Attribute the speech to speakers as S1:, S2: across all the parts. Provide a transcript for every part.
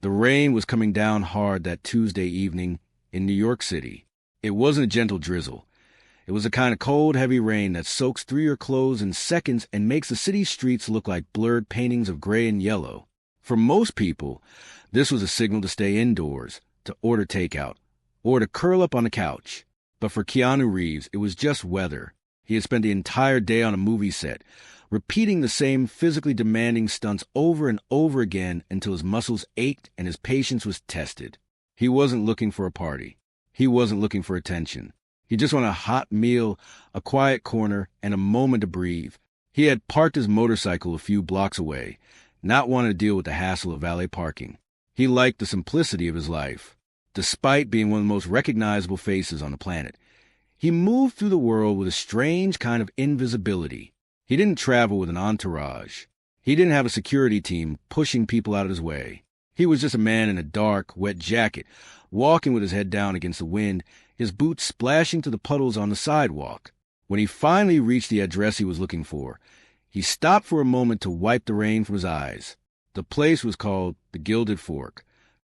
S1: The rain was coming down hard that Tuesday evening in New York City. It wasn't a gentle drizzle. It was the kind of cold, heavy rain that soaks through your clothes in seconds and makes the city's streets look like blurred paintings of gray and yellow. For most people, this was a signal to stay indoors, to order takeout, or to curl up on the couch. But for Keanu Reeves, it was just weather. He had spent the entire day on a movie set, repeating the same physically demanding stunts over and over again until his muscles ached and his patience was tested. He wasn't looking for a party. He wasn't looking for attention. He just wanted a hot meal, a quiet corner, and a moment to breathe. He had parked his motorcycle a few blocks away, not wanting to deal with the hassle of valet parking. He liked the simplicity of his life. Despite being one of the most recognizable faces on the planet, he moved through the world with a strange kind of invisibility. He didn't travel with an entourage. He didn't have a security team pushing people out of his way. He was just a man in a dark, wet jacket, walking with his head down against the wind, his boots splashing to the puddles on the sidewalk. When he finally reached the address he was looking for, he stopped for a moment to wipe the rain from his eyes. The place was called the Gilded Fork.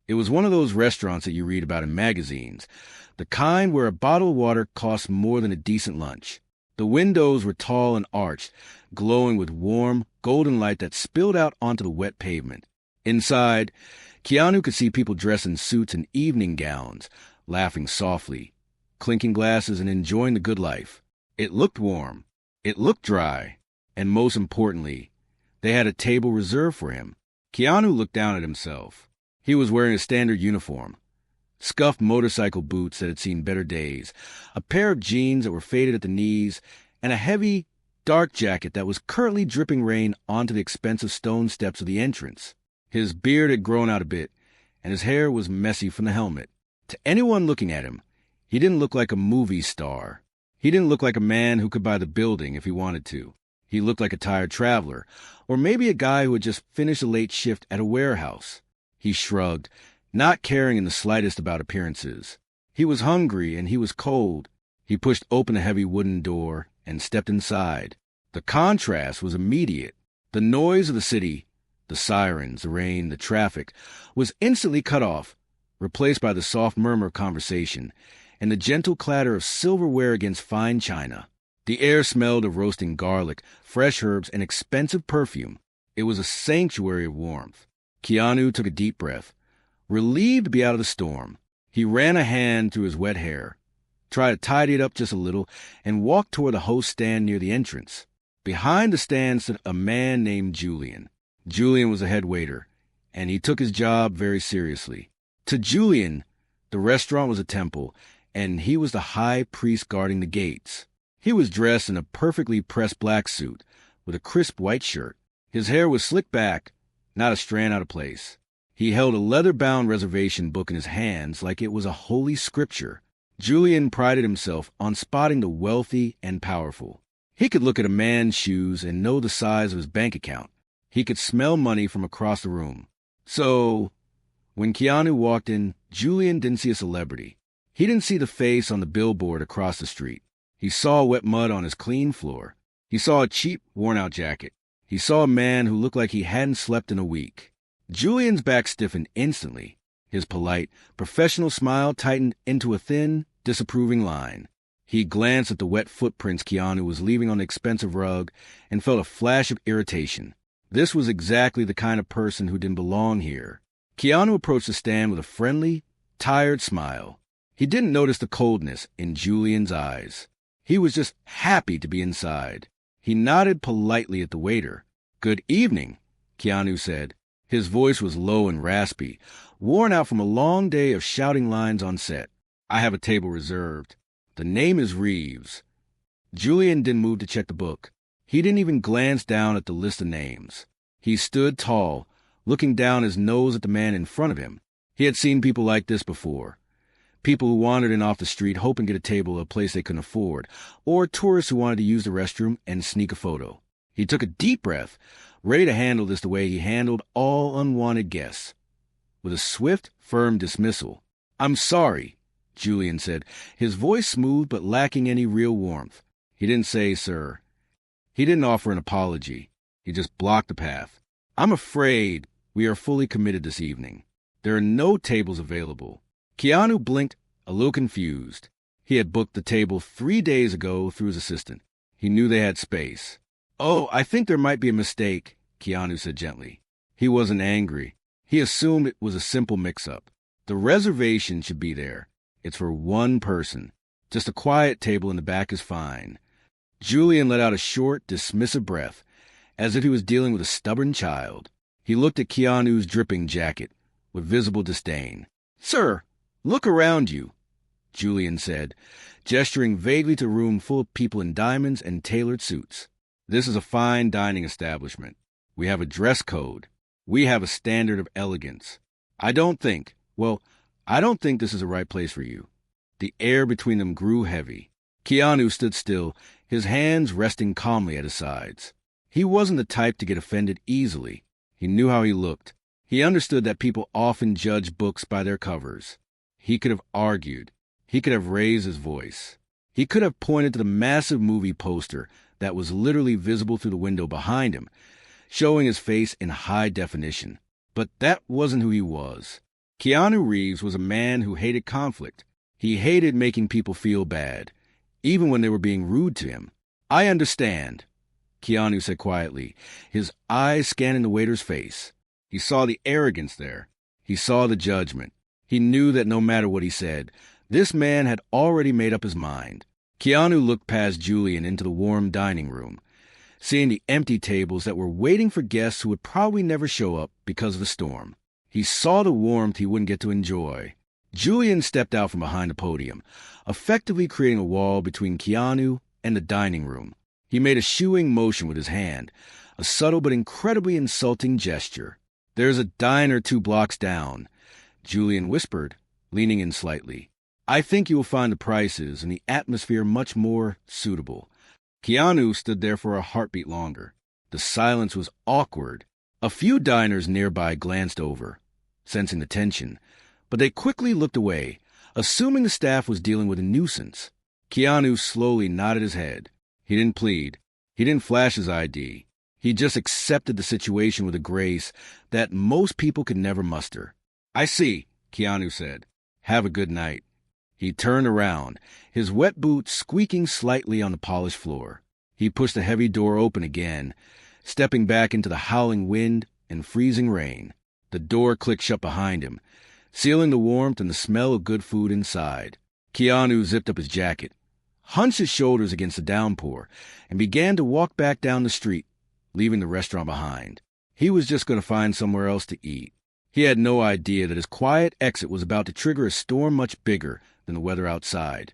S1: It was one of those restaurants that you read about in magazines, the kind where a bottle of water costs more than a decent lunch. The windows were tall and arched, glowing with warm, golden light that spilled out onto the wet pavement. Inside, Keanu could see people dressed in suits and evening gowns, laughing softly, clinking glasses and enjoying the good life. It looked warm. It looked dry. And most importantly, they had a table reserved for him. Keanu looked down at himself. He was wearing a standard uniform, scuffed motorcycle boots that had seen better days, a pair of jeans that were faded at the knees, and a heavy, dark jacket that was currently dripping rain onto the expensive stone steps of the entrance. His beard had grown out a bit, and his hair was messy from the helmet. To anyone looking at him, he didn't look like a movie star. He didn't look like a man who could buy the building if he wanted to. He looked like a tired traveler, or maybe a guy who had just finished a late shift at a warehouse. He shrugged, not caring in the slightest about appearances. He was hungry and he was cold. He pushed open a heavy wooden door and stepped inside. The contrast was immediate. The noise of the city, the sirens, the rain, the traffic, was instantly cut off, replaced by the soft murmur of conversation and the gentle clatter of silverware against fine china. The air smelled of roasting garlic, fresh herbs, and expensive perfume. It was a sanctuary of warmth. Keanu took a deep breath, relieved to be out of the storm. He ran a hand through his wet hair, tried to tidy it up just a little, and walked toward the host stand near the entrance. Behind the stand stood a man named Julian. Julian was a head waiter, and he took his job very seriously. To Julian, the restaurant was a temple, and he was the high priest guarding the gates. He was dressed in a perfectly pressed black suit with a crisp white shirt. His hair was slicked back, not a strand out of place. He held a leather-bound reservation book in his hands like it was a holy scripture. Julian prided himself on spotting the wealthy and powerful. He could look at a man's shoes and know the size of his bank account. He could smell money from across the room. So, when Keanu walked in, Julian didn't see a celebrity. He didn't see the face on the billboard across the street. He saw wet mud on his clean floor. He saw a cheap, worn-out jacket. He saw a man who looked like he hadn't slept in a week. Julian's back stiffened instantly. His polite, professional smile tightened into a thin, disapproving line. He glanced at the wet footprints Keanu was leaving on the expensive rug and felt a flash of irritation. This was exactly the kind of person who didn't belong here. Keanu approached the stand with a friendly, tired smile. He didn't notice the coldness in Julian's eyes. He was just happy to be inside. He nodded politely at the waiter. "Good evening," Keanu said. His voice was low and raspy, worn out from a long day of shouting lines on set. "I have a table reserved. The name is Reeves." Julian didn't move to check the book. He didn't even glance down at the list of names. He stood tall, looking down his nose at the man in front of him. He had seen people like this before. People who wandered in off the street hoping to get a table at a place they couldn't afford, or tourists who wanted to use the restroom and sneak a photo. He took a deep breath, ready to handle this the way he handled all unwanted guests, with a swift, firm dismissal. "I'm sorry," Julian said, his voice smooth but lacking any real warmth. He didn't say, "sir." He didn't offer an apology. He just blocked the path. "I'm afraid we are fully committed this evening." There are no tables available. Keanu blinked, a little confused. He had booked the table 3 days ago through his assistant. He knew they had space. "Oh, I think there might be a mistake," Keanu said gently. He wasn't angry. He assumed it was a simple mix-up. The reservation should be there. It's for one person. Just a quiet table in the back is fine. Julian let out a short, dismissive breath, as if he was dealing with a stubborn child. He looked at Keanu's dripping jacket with visible disdain. "Sir, look around you," Julian said, gesturing vaguely to a room full of people in diamonds and tailored suits. "This is a fine dining establishment. We have a dress code. We have a standard of elegance. I don't think this is the right place for you." The air between them grew heavy. Keanu stood still, his hands resting calmly at his sides. He wasn't the type to get offended easily. He knew how he looked. He understood that people often judge books by their covers. He could have argued. He could have raised his voice. He could have pointed to the massive movie poster that was literally visible through the window behind him, showing his face in high definition. But that wasn't who he was. Keanu Reeves was a man who hated conflict. He hated making people feel bad, even when they were being rude to him. "I understand," Keanu said quietly, his eyes scanning the waiter's face. He saw the arrogance there. He saw the judgment. He knew that no matter what he said, this man had already made up his mind. Keanu looked past Julian into the warm dining room, seeing the empty tables that were waiting for guests who would probably never show up because of the storm. He saw the warmth he wouldn't get to enjoy. Julian stepped out from behind the podium, effectively creating a wall between Keanu and the dining room. He made a shooing motion with his hand, a subtle but incredibly insulting gesture. "There's a diner 2 blocks down," Julian whispered, leaning in slightly. "I think you will find the prices and the atmosphere much more suitable." Keanu stood there for a heartbeat longer. The silence was awkward. A few diners nearby glanced over, sensing the tension, but they quickly looked away, assuming the staff was dealing with a nuisance. Keanu slowly nodded his head. He didn't plead. He didn't flash his ID. He just accepted the situation with a grace that most people could never muster. "I see," Keanu said. "Have a good night." He turned around, his wet boots squeaking slightly on the polished floor. He pushed the heavy door open again, stepping back into the howling wind and freezing rain. The door clicked shut behind him, sealing the warmth and the smell of good food inside. Keanu zipped up his jacket, hunched his shoulders against the downpour, and began to walk back down the street, leaving the restaurant behind. He was just going to find somewhere else to eat. He had no idea that his quiet exit was about to trigger a storm much bigger than the weather outside.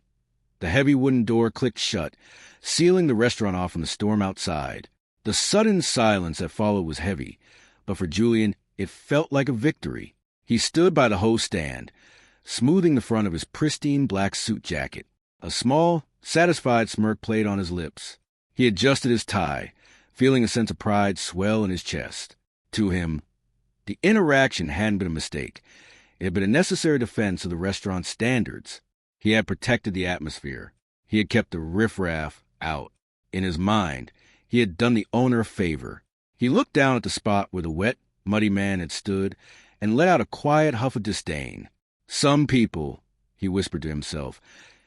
S1: The heavy wooden door clicked shut, sealing the restaurant off from the storm outside. The sudden silence that followed was heavy, but for Julian, it felt like a victory. He stood by the host stand, smoothing the front of his pristine black suit jacket. A small, satisfied smirk played on his lips. He adjusted his tie, feeling a sense of pride swell in his chest. To him, the interaction hadn't been a mistake. It had been a necessary defense of the restaurant's standards. He had protected the atmosphere. He had kept the riffraff out. In his mind, he had done the owner a favor. He looked down at the spot where the wet, muddy man had stood and let out a quiet huff of disdain. "Some people," he whispered to himself,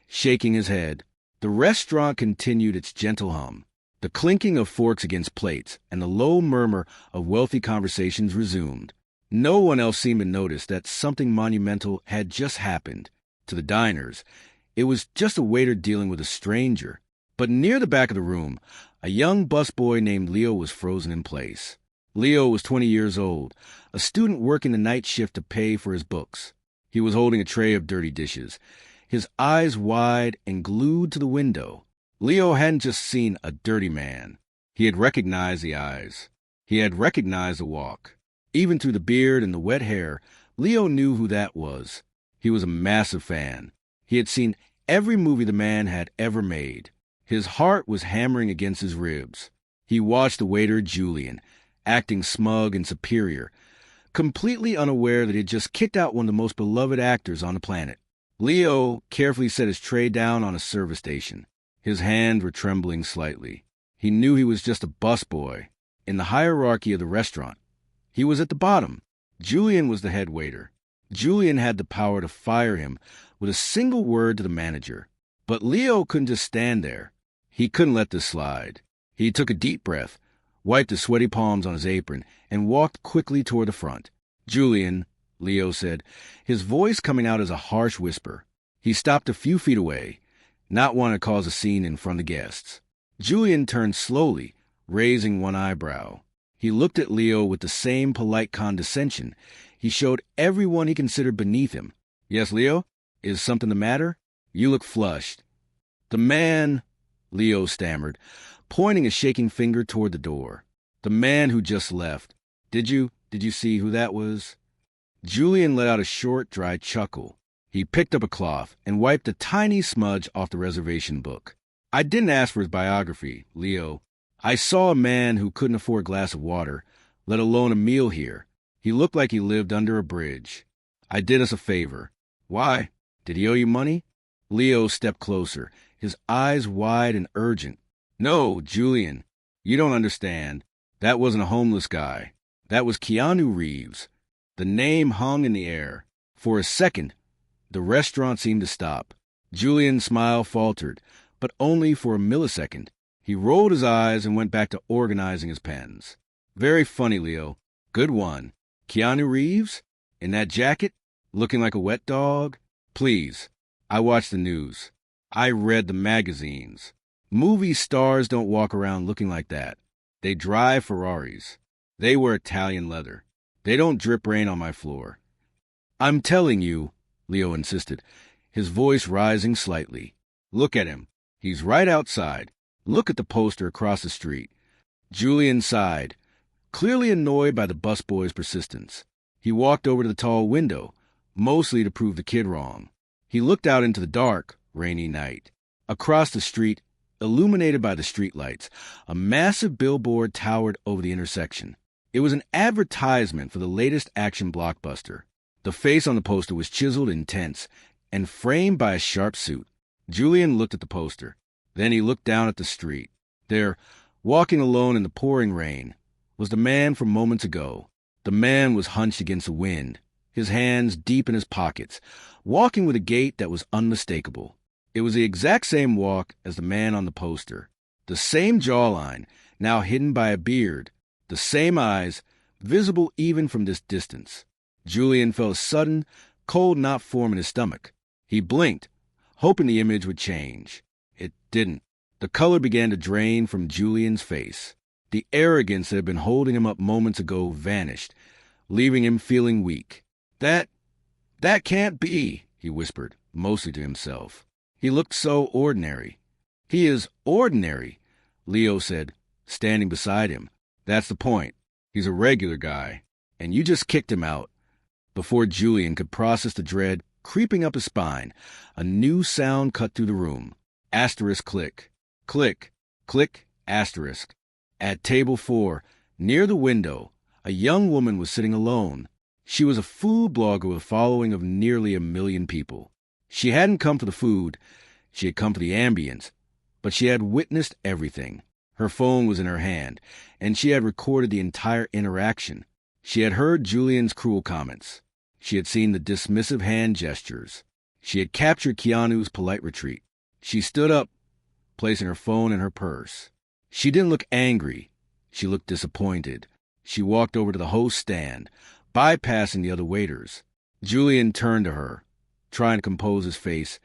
S1: shaking his head. The restaurant continued its gentle hum. The clinking of forks against plates and the low murmur of wealthy conversations resumed. No one else seemed to notice that something monumental had just happened. To the diners, it was just a waiter dealing with a stranger. But near the back of the room, a young busboy named Leo was frozen in place. Leo was 20 years old, a student working the night shift to pay for his books. He was holding a tray of dirty dishes, his eyes wide and glued to the window. Leo hadn't just seen a dirty man. He had recognized the eyes. He had recognized the walk. Even through the beard and the wet hair, Leo knew who that was. He was a massive fan. He had seen every movie the man had ever made. His heart was hammering against his ribs. He watched the waiter, Julian, acting smug and superior, completely unaware that he had just kicked out one of the most beloved actors on the planet. Leo carefully set his tray down on a service station. His hands were trembling slightly. He knew he was just a busboy. In the hierarchy of the restaurant, he was at the bottom. Julian was the head waiter. Julian had the power to fire him with a single word to the manager. But Leo couldn't just stand there. He couldn't let this slide. He took a deep breath, wiped the sweaty palms on his apron, and walked quickly toward the front. "Julian," Leo said, his voice coming out as a harsh whisper. He stopped a few feet away, not wanting to cause a scene in front of the guests. Julian turned slowly, raising one eyebrow. He looked at Leo with the same polite condescension he showed everyone he considered beneath him. "Yes, Leo? Is something the matter? You look flushed." "The man," Leo stammered, pointing a shaking finger toward the door. "The man who just left. Did you see who that was?" Julian let out a short, dry chuckle. He picked up a cloth and wiped a tiny smudge off the reservation book. "I didn't ask for his biography, Leo. I saw a man who couldn't afford a glass of water, let alone a meal here. He looked like he lived under a bridge. I did us a favor." "Why? Did he owe you money?" Leo stepped closer, his eyes wide and urgent. "No, Julian, you don't understand. That wasn't a homeless guy. That was Keanu Reeves." The name hung in the air. For a second, the restaurant seemed to stop. Julian's smile faltered, but only for a millisecond. He rolled his eyes and went back to organizing his pens. "Very funny, Leo. Good one. Keanu Reeves? In that jacket? Looking like a wet dog? Please. I watch the news. I read the magazines. Movie stars don't walk around looking like that. They drive Ferraris. They wear Italian leather. They don't drip rain on my floor." "I'm telling you," Leo insisted, his voice rising slightly. "Look at him. He's right outside. Look at the poster across the street." Julian sighed, clearly annoyed by the busboy's persistence. He walked over to the tall window, mostly to prove the kid wrong. He looked out into the dark, rainy night. Across the street, illuminated by the streetlights, a massive billboard towered over the intersection. It was an advertisement for the latest action blockbuster. The face on the poster was chiseled and tense, and framed by a sharp suit. Julian looked at the poster. Then he looked down at the street. There, walking alone in the pouring rain, was the man from moments ago. The man was hunched against the wind, his hands deep in his pockets, walking with a gait that was unmistakable. It was the exact same walk as the man on the poster. The same jawline, now hidden by a beard. The same eyes, visible even from this distance. Julian felt a sudden, cold knot form in his stomach. He blinked, hoping the image would change. It didn't. The color began to drain from Julian's face. The arrogance that had been holding him up moments ago vanished, leaving him feeling weak. That can't be," he whispered, mostly to himself. He looked so ordinary. "He is ordinary," Leo said, standing beside him. "That's the point. He's a regular guy, and you just kicked him out." Before Julian could process the dread creeping up his spine, a new sound cut through the room. Asterisk click. Click. Click. Asterisk. At table 4, near the window, a young woman was sitting alone. She was a food blogger with a following of nearly 1 million people. She hadn't come for the food, she had come for the ambience, but she had witnessed everything. Her phone was in her hand, and she had recorded the entire interaction. She had heard Julian's cruel comments. She had seen the dismissive hand gestures. She had captured Keanu's polite retreat. She stood up, placing her phone in her purse. She didn't look angry. She looked disappointed. She walked over to the host stand, bypassing the other waiters. Julian turned to her, trying to compose his face,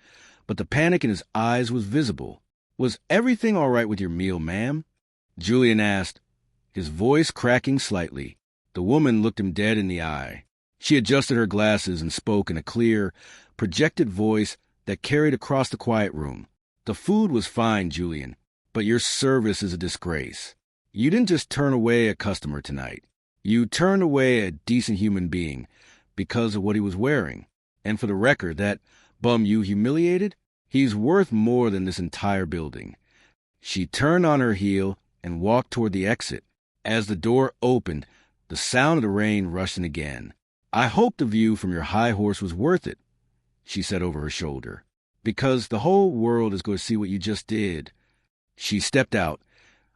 S1: but the panic in his eyes was visible. "Was everything all right with your meal, ma'am?" Julian asked, his voice cracking slightly. The woman looked him dead in the eye. She adjusted her glasses and spoke in a clear, projected voice that carried across the quiet room. "The food was fine, Julian, but your service is a disgrace. You didn't just turn away a customer tonight. You turned away a decent human being because of what he was wearing. And for the record, that bum you humiliated, he's worth more than this entire building." She turned on her heel and walked toward the exit. As the door opened, the sound of the rain rushed in again. "I hope the view from your high horse was worth it," she said over her shoulder, "because the whole world is going to see what you just did." She stepped out,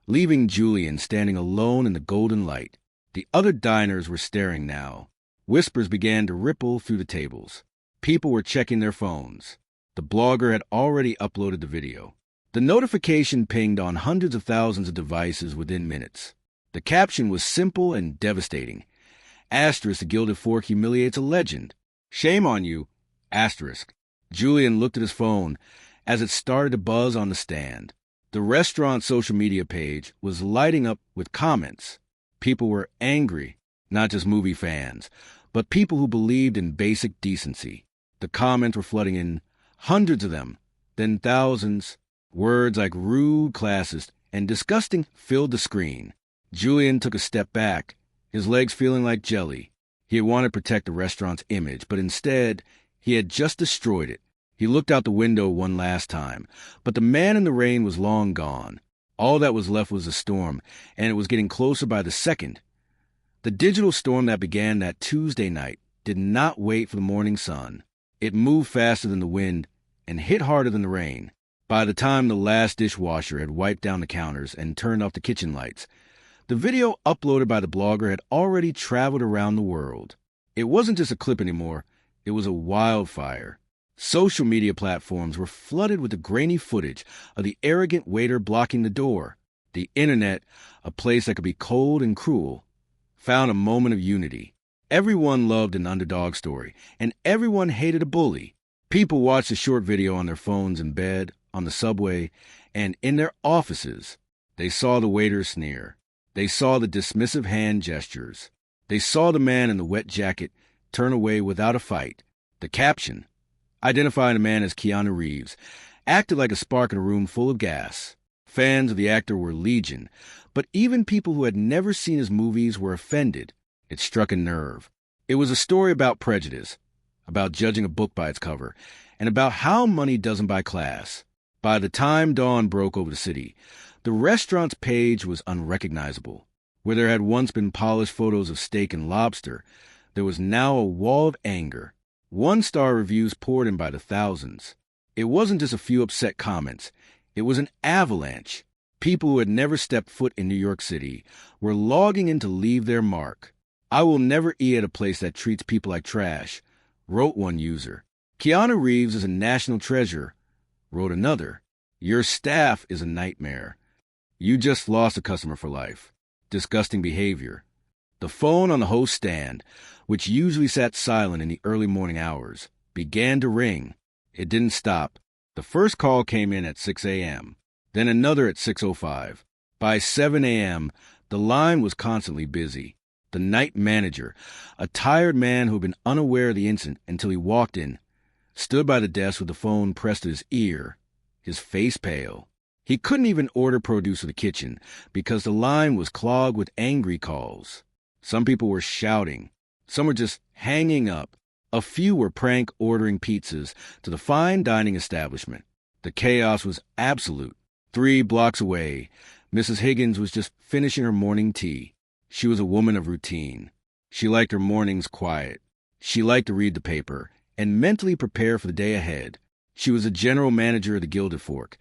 S1: leaving Julian standing alone in the golden light. The other diners were staring now. Whispers began to ripple through the tables. People were checking their phones. The blogger had already uploaded the video. The notification pinged on hundreds of thousands of devices within minutes. The caption was simple and devastating. Asterisk, the Gilded Fork humiliates a legend. Shame on you. Asterisk. Julian looked at his phone as it started to buzz on the stand. The restaurant's social media page was lighting up with comments. People were angry, not just movie fans, but people who believed in basic decency. The comments were flooding in, hundreds of them, then thousands. Words like rude, classist, and disgusting filled the screen. Julian took a step back, his legs feeling like jelly. He had wanted to protect the restaurant's image, but instead, he had just destroyed it. He looked out the window one last time, but the man in the rain was long gone. All that was left was a storm, and it was getting closer by the second. The digital storm that began that Tuesday night did not wait for the morning sun. It moved faster than the wind and hit harder than the rain. By the time the last dishwasher had wiped down the counters and turned off the kitchen lights, the video uploaded by the blogger had already traveled around the world. It wasn't just a clip anymore, it was a wildfire. Social media platforms were flooded with the grainy footage of the arrogant waiter blocking the door. The internet, a place that could be cold and cruel, found a moment of unity. Everyone loved an underdog story, and everyone hated a bully. People watched the short video on their phones in bed, on the subway, and in their offices. They saw the waiter sneer. They saw the dismissive hand gestures. They saw the man in the wet jacket turn away without a fight. The caption, identifying the man as Keanu Reeves, acted like a spark in a room full of gas. Fans of the actor were legion, but even people who had never seen his movies were offended. It struck a nerve. It was a story about prejudice, about judging a book by its cover, and about how money doesn't buy class. By the time dawn broke over the city, the restaurant's page was unrecognizable. Where there had once been polished photos of steak and lobster, there was now a wall of anger. One-star reviews poured in by the thousands. It wasn't just a few upset comments. It was an avalanche. People who had never stepped foot in New York City were logging in to leave their mark. "I will never eat at a place that treats people like trash," wrote one user. "Keanu Reeves is a national treasure," wrote another. "Your staff is a nightmare. You just lost a customer for life. Disgusting behavior." The phone on the host's stand, which usually sat silent in the early morning hours, began to ring. It didn't stop. The first call came in at 6 a.m., then another at 6:05. By 7 a.m., the line was constantly busy. The night manager, a tired man who had been unaware of the incident until he walked in, stood by the desk with the phone pressed to his ear, his face pale. He couldn't even order produce for the kitchen because the line was clogged with angry calls. Some people were shouting. Some were just hanging up. A few were prank ordering pizzas to the fine dining establishment. The chaos was absolute. 3 blocks away, Mrs. Higgins was just finishing her morning tea. She was a woman of routine. She liked her mornings quiet. She liked to read the paper and mentally prepare for the day ahead. She was a general manager of the Gilded Fork,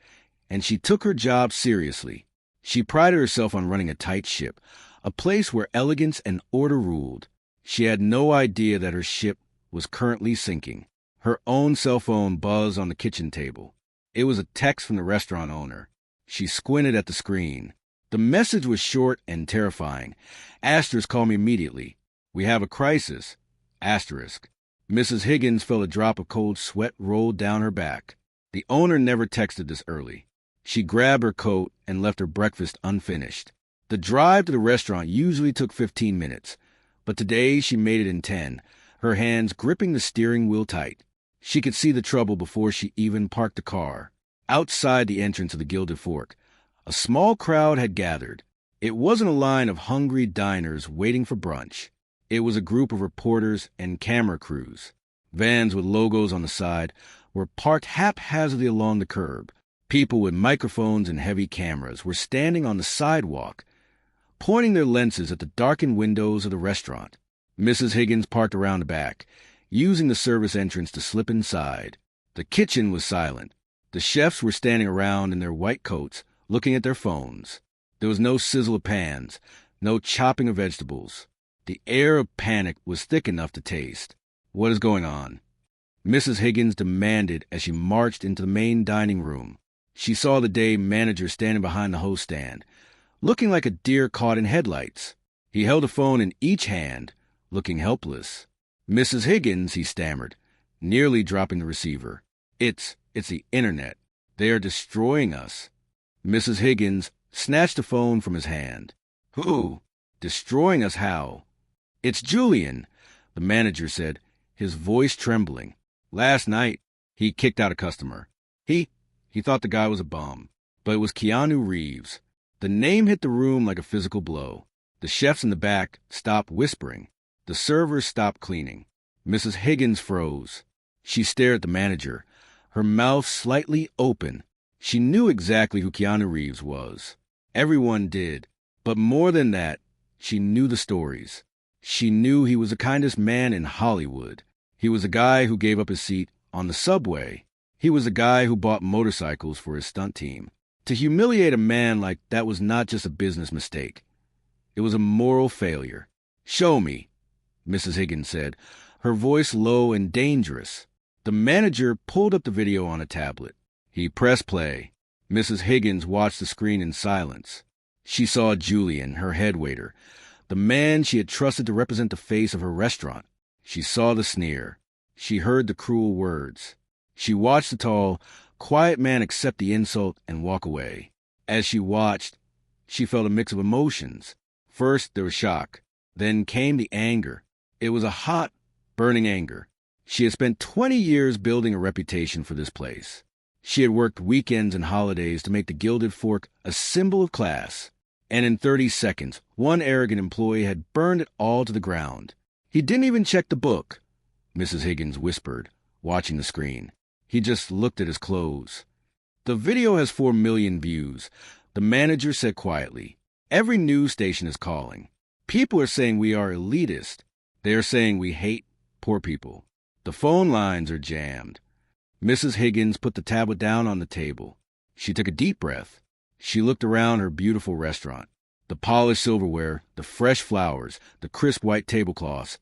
S1: and she took her job seriously. She prided herself on running a tight ship, a place where elegance and order ruled. She had no idea that her ship was currently sinking. Her own cell phone buzzed on the kitchen table. It was a text from the restaurant owner. She squinted at the screen. The message was short and terrifying. Asterisk, call me immediately. We have a crisis. Asterisk. Mrs. Higgins felt a drop of cold sweat roll down her back. The owner never texted this early. She grabbed her coat and left her breakfast unfinished. The drive to the restaurant usually took 15 minutes, but today she made it in 10, her hands gripping the steering wheel tight. She could see the trouble before she even parked the car. Outside the entrance of the Gilded Fork, a small crowd had gathered. It wasn't a line of hungry diners waiting for brunch. It was a group of reporters and camera crews. Vans with logos on the side were parked haphazardly along the curb. People with microphones and heavy cameras were standing on the sidewalk, pointing their lenses at the darkened windows of the restaurant. Mrs. Higgins parked around the back, using the service entrance to slip inside. The kitchen was silent. The chefs were standing around in their white coats, looking at their phones. There was no sizzle of pans, no chopping of vegetables. The air of panic was thick enough to taste. "What is going on?" Mrs. Higgins demanded as she marched into the main dining room. She saw the day manager standing behind the host stand, looking like a deer caught in headlights. He held a phone in each hand, looking helpless. "Mrs. Higgins," he stammered, nearly dropping the receiver. It's the internet. They are destroying us." Mrs. Higgins snatched the phone from his hand. "Who? Destroying us how?" "It's Julian," the manager said, his voice trembling. "Last night, he kicked out a customer. He thought the guy was a bum, but it was Keanu Reeves." The name hit the room like a physical blow. The chefs in the back stopped whispering. The servers stopped cleaning. Mrs. Higgins froze. She stared at the manager, her mouth slightly open. She knew exactly who Keanu Reeves was. Everyone did. But more than that, she knew the stories. She knew he was the kindest man in Hollywood. He was a guy who gave up his seat on the subway. He was a guy who bought motorcycles for his stunt team. To humiliate a man like that was not just a business mistake. It was a moral failure. "Show me," Mrs. Higgins said, her voice low and dangerous. The manager pulled up the video on a tablet. He pressed play. Mrs. Higgins watched the screen in silence. She saw Julian, her head waiter, the man she had trusted to represent the face of her restaurant. She saw the sneer. She heard the cruel words. She watched the tall, quiet man accept the insult and walk away. As she watched, she felt a mix of emotions. First, there was shock. Then came the anger. It was a hot, burning anger. She had spent 20 years building a reputation for this place. She had worked weekends and holidays to make the Gilded Fork a symbol of class. And in 30 seconds, one arrogant employee had burned it all to the ground. "He didn't even check the book," Mrs. Higgins whispered, watching the screen. "He just looked at his clothes." "The video has 4 million views," the manager said quietly. "Every news station is calling. People are saying we are elitist. They are saying we hate poor people. The phone lines are jammed." Mrs. Higgins put the tablet down on the table. She took a deep breath. She looked around her beautiful restaurant. The polished silverware, the fresh flowers, the crisp white tablecloths.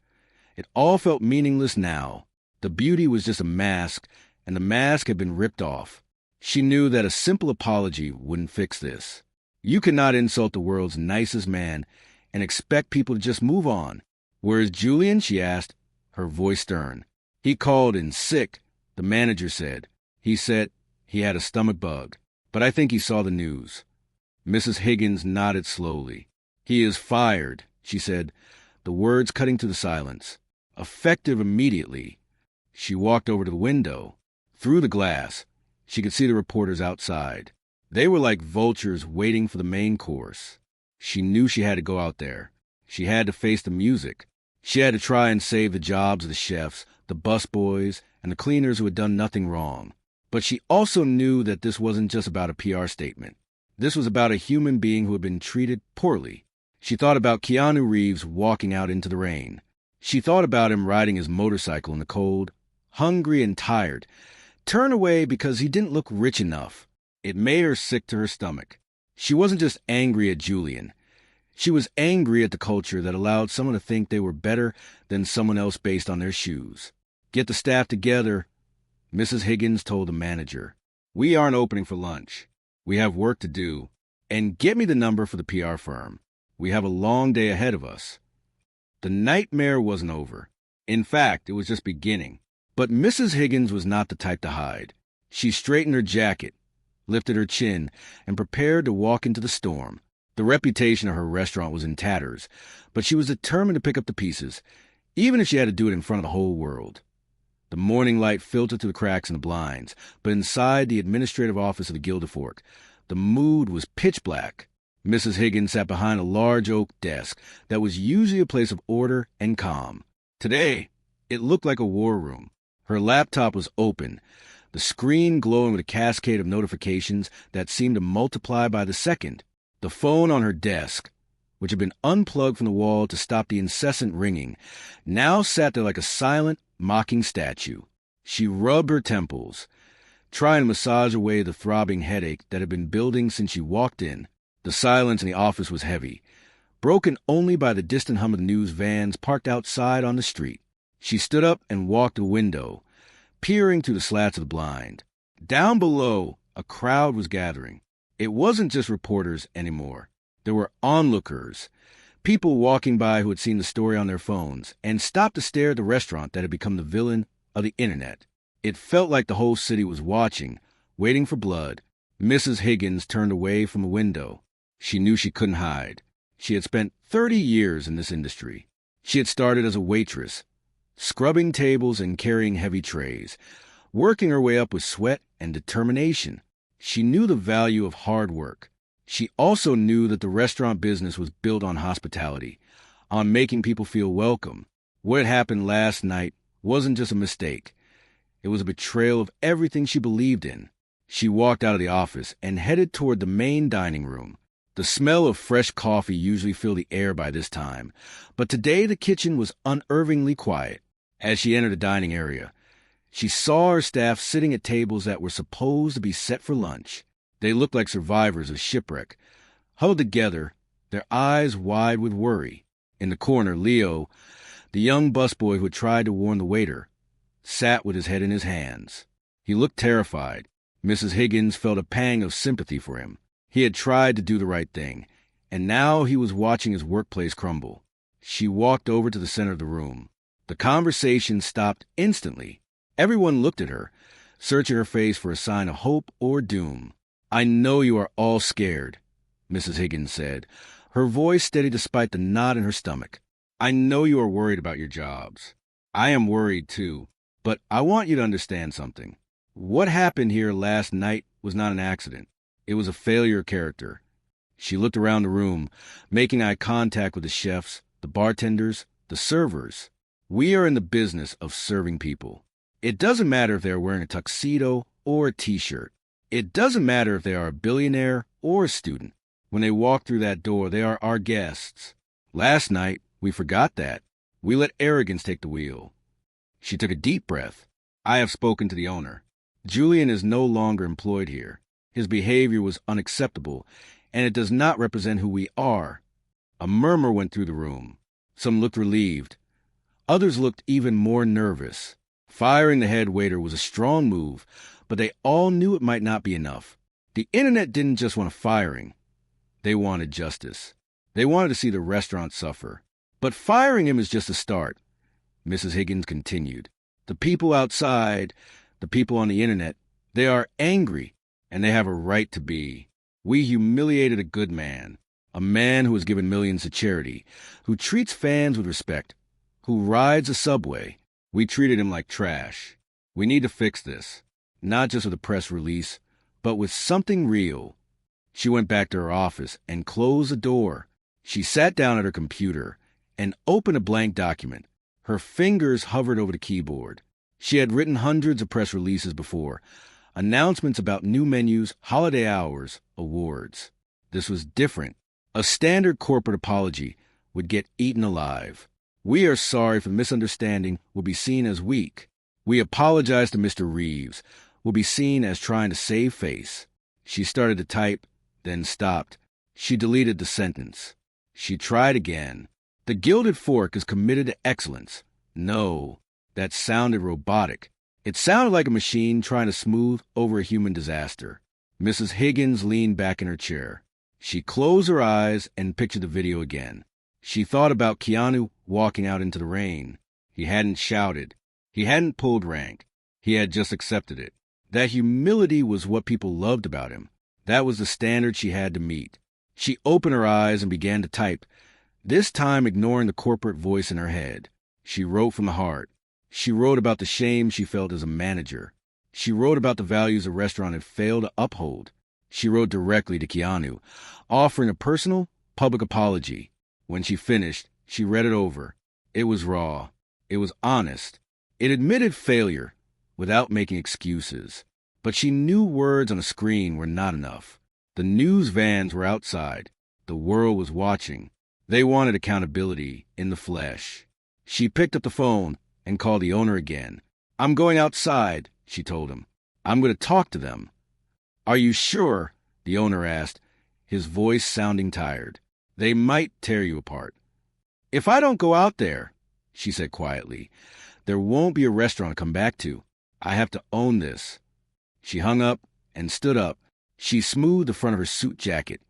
S1: It all felt meaningless now. The beauty was just a mask, and the mask had been ripped off. She knew that a simple apology wouldn't fix this. You could not insult the world's nicest man and expect people to just move on. "Where is Julian?" she asked, her voice stern. "He called in sick," the manager said. "He said he had a stomach bug, but I think he saw the news." Mrs. Higgins nodded slowly. "He is fired," she said, the words cutting through the silence. "Effective immediately." She walked over to the window. Through the glass, she could see the reporters outside. They were like vultures waiting for the main course. She knew she had to go out there. She had to face the music. She had to try and save the jobs of the chefs, the busboys, and the cleaners who had done nothing wrong. But she also knew that this wasn't just about a PR statement. This was about a human being who had been treated poorly. She thought about Keanu Reeves walking out into the rain. She thought about him riding his motorcycle in the cold, hungry and tired, turned away because he didn't look rich enough. It made her sick to her stomach. She wasn't just angry at Julian. She was angry at the culture that allowed someone to think they were better than someone else based on their shoes. "Get the staff together," Mrs. Higgins told the manager. "We aren't opening for lunch. We have work to do. And get me the number for the PR firm. We have a long day ahead of us." The nightmare wasn't over. In fact, it was just beginning. But Mrs. Higgins was not the type to hide. She straightened her jacket, lifted her chin, and prepared to walk into the storm. The reputation of her restaurant was in tatters, but she was determined to pick up the pieces, even if she had to do it in front of the whole world. The morning light filtered through the cracks in the blinds, but inside the administrative office of the Gilded Fork, the mood was pitch black. Mrs. Higgins sat behind a large oak desk that was usually a place of order and calm. Today, it looked like a war room. Her laptop was open, the screen glowing with a cascade of notifications that seemed to multiply by the second. The phone on her desk, which had been unplugged from the wall to stop the incessant ringing, now sat there like a silent, mocking statue. She rubbed her temples, trying to massage away the throbbing headache that had been building since she walked in. The silence in the office was heavy, broken only by the distant hum of the news vans parked outside on the street. She stood up and walked to the window, peering through the slats of the blind. Down below, a crowd was gathering. It wasn't just reporters anymore. There were onlookers, people walking by who had seen the story on their phones and stopped to stare at the restaurant that had become the villain of the internet. It felt like the whole city was watching, waiting for blood. Mrs. Higgins turned away from a window. She knew she couldn't hide. She had spent 30 years in this industry. She had started as a waitress, scrubbing tables and carrying heavy trays, working her way up with sweat and determination. She knew the value of hard work. She also knew that the restaurant business was built on hospitality, on making people feel welcome. What had happened last night wasn't just a mistake. It was a betrayal of everything she believed in. She walked out of the office and headed toward the main dining room. The smell of fresh coffee usually filled the air by this time, but today the kitchen was unervingly quiet. As she entered the dining area, she saw her staff sitting at tables that were supposed to be set for lunch. They looked like survivors of shipwreck, huddled together, their eyes wide with worry. In the corner, Leo, the young busboy who had tried to warn the waiter, sat with his head in his hands. He looked terrified. Mrs. Higgins felt a pang of sympathy for him. He had tried to do the right thing, and now he was watching his workplace crumble. She walked over to the center of the room. The conversation stopped instantly. Everyone looked at her, searching her face for a sign of hope or doom. "I know you are all scared," Mrs. Higgins said, her voice steady despite the knot in her stomach. "I know you are worried about your jobs. I am worried too, but I want you to understand something. What happened here last night was not an accident. It was a failure of character." She looked around the room, making eye contact with the chefs, the bartenders, the servers. We are in the business of serving people. It doesn't matter if they are wearing a tuxedo or a t-shirt. It doesn't matter if they are a billionaire or a student. When they walk through that door, they are our guests. Last night, we forgot that. We let arrogance take the wheel. She took a deep breath. "I have spoken to the owner. Julian is no longer employed here. His behavior was unacceptable, and it does not represent who we are." A murmur went through the room. Some looked relieved. Others looked even more nervous. Firing the head waiter was a strong move, but they all knew it might not be enough. The internet didn't just want a firing. They wanted justice. They wanted to see the restaurant suffer. But firing him is just a start, Mrs. Higgins continued. The people outside, the people on the internet, they are angry, and they have a right to be. We humiliated a good man, a man who has given millions to charity, who treats fans with respect, who rides a subway. We treated him like trash. We need to fix this, not just with a press release, but with something real. She went back to her office and closed the door. She sat down at her computer and opened a blank document. Her fingers hovered over the keyboard. She had written hundreds of press releases before, announcements about new menus, holiday hours, awards. This was different. A standard corporate apology would get eaten alive. "We are sorry for the misunderstanding," will be seen as weak. "We apologize to Mr. Reeves," will be seen as trying to save face. She started to type, then stopped. She deleted the sentence. She tried again. "The Gilded Fork is committed to excellence." No, that sounded robotic. It sounded like a machine trying to smooth over a human disaster. Mrs. Higgins leaned back in her chair. She closed her eyes and pictured the video again. She thought about Keanu walking out into the rain. He hadn't shouted. He hadn't pulled rank. He had just accepted it. That humility was what people loved about him. That was the standard she had to meet. She opened her eyes and began to type, this time ignoring the corporate voice in her head. She wrote from the heart. She wrote about the shame she felt as a manager. She wrote about the values the restaurant had failed to uphold. She wrote directly to Keanu, offering a personal, public apology. When she finished, she read it over. It was raw. It was honest. It admitted failure without making excuses. But she knew words on a screen were not enough. The news vans were outside. The world was watching. They wanted accountability in the flesh. She picked up the phone and called the owner again. "I'm going outside," she told him. "I'm going to talk to them." "Are you sure?" the owner asked, his voice sounding tired. They might tear you apart. If I don't go out there, she said quietly, there won't be a restaurant to come back to. I have to own this. She hung up and stood up. She smoothed the front of her suit jacket,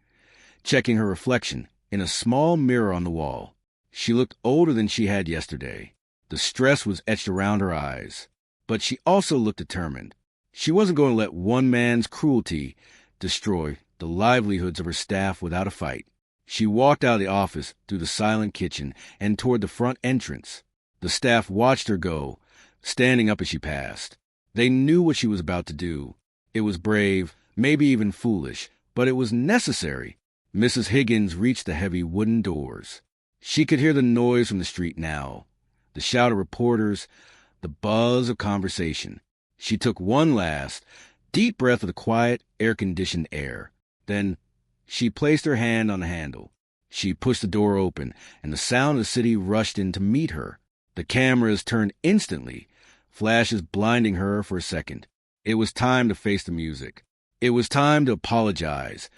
S1: checking her reflection in a small mirror on the wall. She looked older than she had yesterday. The stress was etched around her eyes. But she also looked determined. She wasn't going to let one man's cruelty destroy the livelihoods of her staff without a fight. She walked out of the office through the silent kitchen and toward the front entrance. The staff watched her go, standing up as she passed. They knew what she was about to do. It was brave, maybe even foolish, but it was necessary. Mrs. Higgins reached the heavy wooden doors. She could hear the noise from the street now, the shout of reporters, the buzz of conversation. She took one last, deep breath of the quiet, air-conditioned air. Then she placed her hand on the handle. She pushed the door open, and the sound of the city rushed in to meet her. The cameras turned instantly, flashes blinding her for a second. It was time to face the music. It was time to apologize.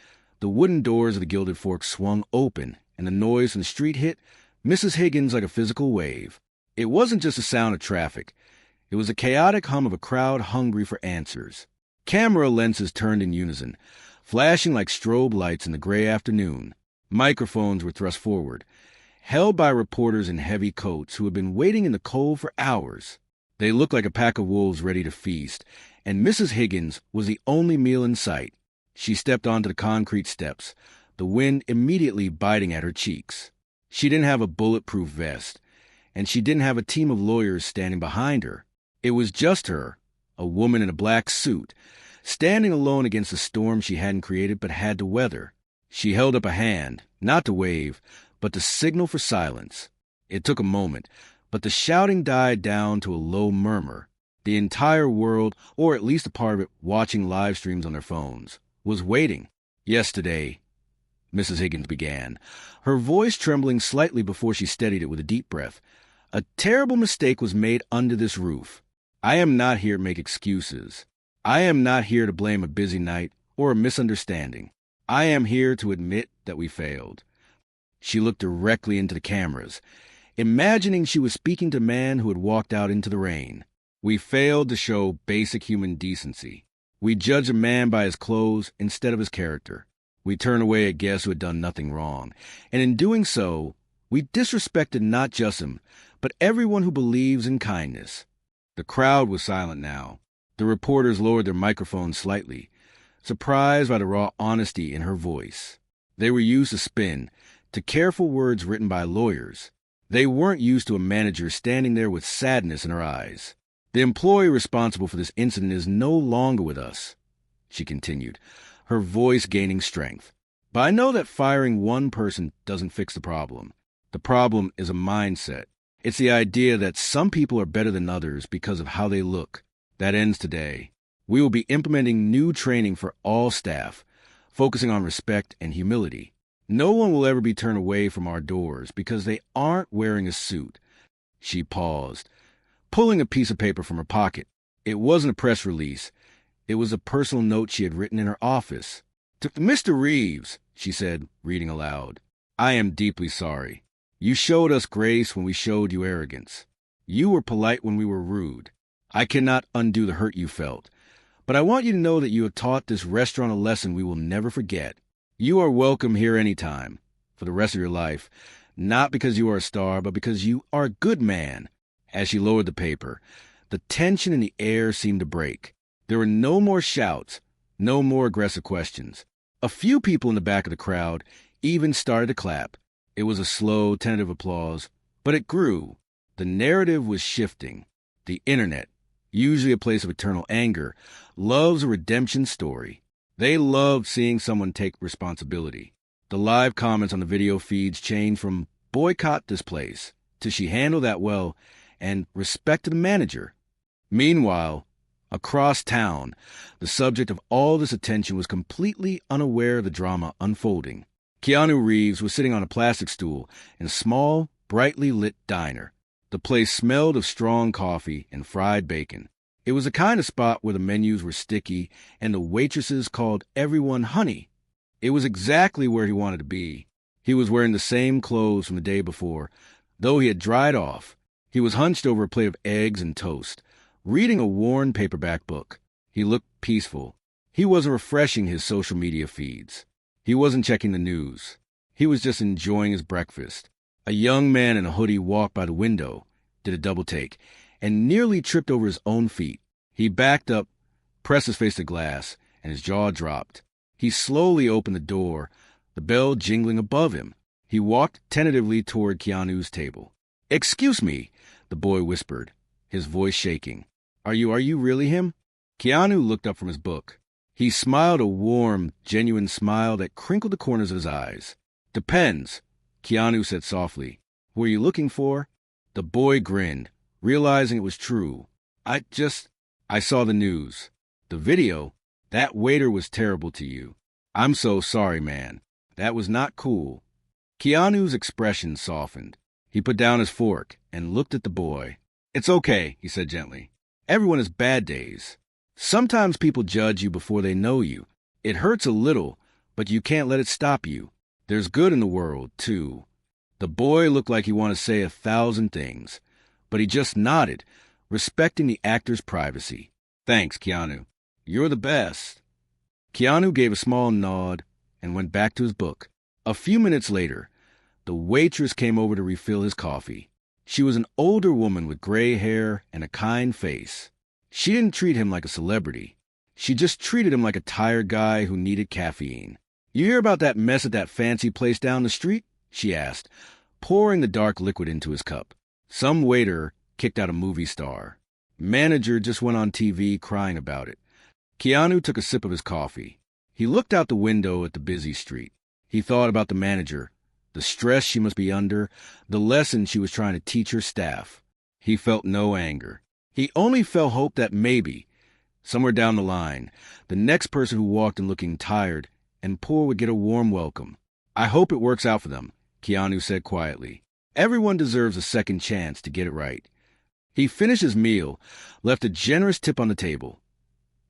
S1: The wooden doors of the Gilded Fork swung open, and the noise from the street hit Mrs. Higgins like a physical wave. It wasn't just the sound of traffic. It was the chaotic hum of a crowd hungry for answers. Camera lenses turned in unison, flashing like strobe lights in the gray afternoon. Microphones were thrust forward, held by reporters in heavy coats who had been waiting in the cold for hours. They looked like a pack of wolves ready to feast, and Mrs. Higgins was the only meal in sight. She stepped onto the concrete steps, the wind immediately biting at her cheeks. She didn't have a bulletproof vest, and she didn't have a team of lawyers standing behind her. It was just her, a woman in a black suit, standing alone against the storm she hadn't created but had to weather. She held up a hand, not to wave, but to signal for silence. It took a moment, but the shouting died down to a low murmur. The entire world, or at least a part of it watching live streams on their phones, was waiting. Yesterday, Mrs. Higgins began, her voice trembling slightly before she steadied it with a deep breath. A terrible mistake was made under this roof. I am not here to make excuses. I am not here to blame a busy night or a misunderstanding. I am here to admit that we failed. She looked directly into the cameras, imagining she was speaking to a man who had walked out into the rain. We failed to show basic human decency. We judged a man by his clothes instead of his character. We turned away a guest who had done nothing wrong, and in doing so, we disrespected not just him, but everyone who believes in kindness. The crowd was silent now. The reporters lowered their microphones slightly, surprised by the raw honesty in her voice. They were used to spin, to careful words written by lawyers. They weren't used to a manager standing there with sadness in her eyes. The employee responsible for this incident is no longer with us, she continued, her voice gaining strength. But I know that firing one person doesn't fix the problem. The problem is a mindset. It's the idea that some people are better than others because of how they look. That ends today. We will be implementing new training for all staff, focusing on respect and humility. No one will ever be turned away from our doors because they aren't wearing a suit. She paused, pulling a piece of paper from her pocket. It wasn't a press release. It was a personal note she had written in her office. To Mr. Reeves, she said, reading aloud, I am deeply sorry. You showed us grace when we showed you arrogance. You were polite when we were rude. I cannot undo the hurt you felt. But I want you to know that you have taught this restaurant a lesson we will never forget. You are welcome here anytime, for the rest of your life, not because you are a star, but because you are a good man. As she lowered the paper, the tension in the air seemed to break. There were no more shouts, no more aggressive questions. A few people in the back of the crowd even started to clap. It was a slow, tentative applause, but it grew. The narrative was shifting. The internet, usually a place of eternal anger, loves a redemption story. They loved seeing someone take responsibility. The live comments on the video feeds changed from boycott this place to she handled that well and respect to the manager. Meanwhile, across town, the subject of all this attention was completely unaware of the drama unfolding. Keanu Reeves was sitting on a plastic stool in a small, brightly lit diner. The place smelled of strong coffee and fried bacon. It was the kind of spot where the menus were sticky and the waitresses called everyone honey. It was exactly where he wanted to be. He was wearing the same clothes from the day before, though he had dried off. He was hunched over a plate of eggs and toast, reading a worn paperback book. He looked peaceful. He wasn't refreshing his social media feeds. He wasn't checking the news. He was just enjoying his breakfast. A young man in a hoodie walked by the window, did a double take, and nearly tripped over his own feet. He backed up, pressed his face to glass, and his jaw dropped. He slowly opened the door, the bell jingling above him. He walked tentatively toward Keanu's table. "Excuse me," the boy whispered, his voice shaking. Are you really him?" Keanu looked up from his book. He smiled a warm, genuine smile that crinkled the corners of his eyes. "Depends," Keanu said softly. "Who are you looking for?" The boy grinned, realizing it was true. I saw the news. The video? That waiter was terrible to you. I'm so sorry, man. That was not cool." Keanu's expression softened. He put down his fork and looked at the boy. "It's okay," he said gently. "Everyone has bad days. Sometimes people judge you before they know you. It hurts a little, but you can't let it stop you. There's good in the world, too." The boy looked like he wanted to say 1,000 things, but he just nodded, respecting the actor's privacy. "Thanks, Keanu. You're the best." Keanu gave a small nod and went back to his book. A few minutes later, the waitress came over to refill his coffee. She was an older woman with gray hair and a kind face. She didn't treat him like a celebrity. She just treated him like a tired guy who needed caffeine. "You hear about that mess at that fancy place down the street?" she asked, pouring the dark liquid into his cup. "Some waiter kicked out a movie star. Manager just went on TV crying about it." Keanu took a sip of his coffee. He looked out the window at the busy street. He thought about the manager, the stress she must be under, the lesson she was trying to teach her staff. He felt no anger. He only felt hope that maybe, somewhere down the line, the next person who walked in looking tired and poor would get a warm welcome. "I hope it works out for them," Keanu said quietly. "Everyone deserves a second chance to get it right." He finished his meal, left a generous tip on the table,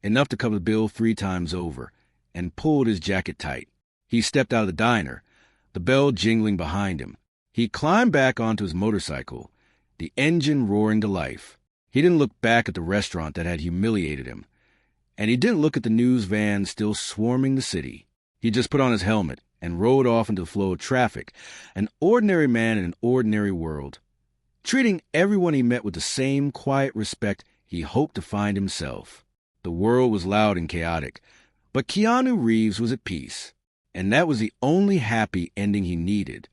S1: enough to cover the bill 3 times over, and pulled his jacket tight. He stepped out of the diner, the bell jingling behind him. He climbed back onto his motorcycle, the engine roaring to life. He didn't look back at the restaurant that had humiliated him, and he didn't look at the news van still swarming the city. He just put on his helmet and rode off into the flow of traffic, an ordinary man in an ordinary world, treating everyone he met with the same quiet respect he hoped to find himself. The world was loud and chaotic, but Keanu Reeves was at peace, and that was the only happy ending he needed.